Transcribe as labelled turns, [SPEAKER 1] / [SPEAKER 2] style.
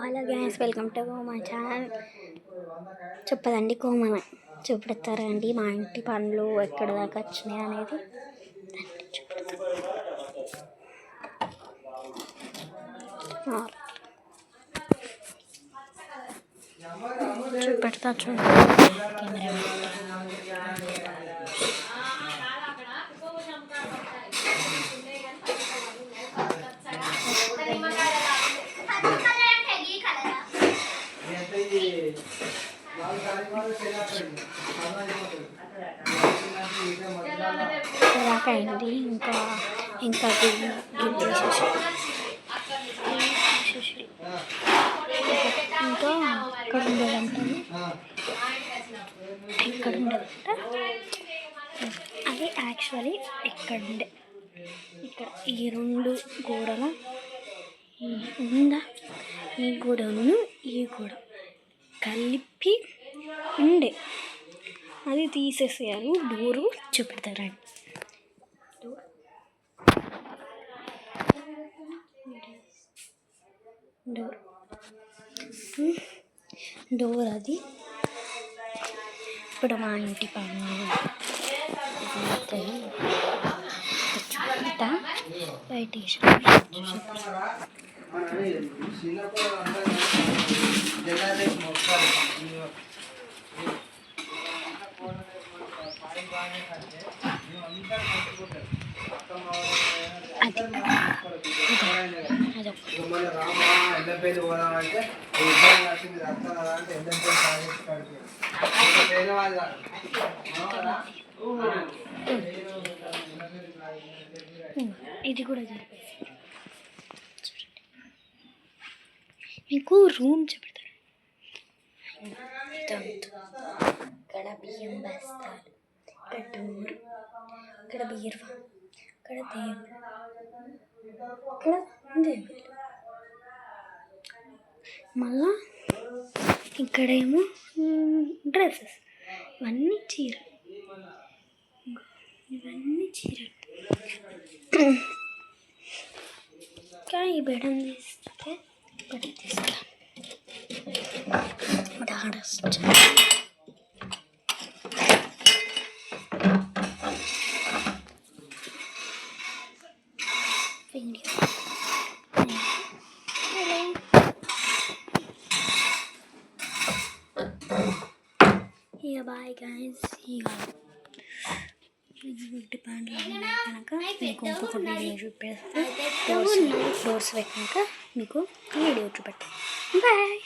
[SPEAKER 1] Hello guys, welcome to my channel. చెప్పదండి కోమన చూపెడతారండి మా ఇంటి పనులు ఎక్కడ దాకా వచ్చినాయి అనేది చూపెడతా. చూడండి అయింది. ఇంకా ఇంకా ఇంకా ఇక్కడ ఉండదంటే ఇక్కడ ఉండదంట. అది యాక్చువల్లీ ఇక్కడ ఉండే, ఇక్కడ ఈ రెండు గోడల ఉందా, ఈ గోడను ఈ గోడ కలిపి ఉండే, అది తీసేసేయాలి. డోరు చూపెడతారండి. డోర్ అది ఇప్పుడు మా ఇంటి పని చూపెడతా. బయట ఇది కూడా జరిపేసి మీకు రూమ్ చెప్తారు. ఇక్కడ బియ్యం బస్తాలు, ఇక్కడ డోరు, ఇక్కడ బీరువా, ఇక్కడ దేవుడు, ఇక్కడ దేవుడు, మళ్ళా ఇక్కడేమో డ్రెస్సెస్, ఇవన్నీ చీరలు. ఇంకా ఈ బెడం తీస్తే బెడం తీస్తా. Bye guys. ఇంటి పనులు కనుక మీకు ఇంకొక వీడియో చూపిస్తే డోర్స్ పెట్టినాక మీకు వీడియో చూపెట్టాను. బాయ్.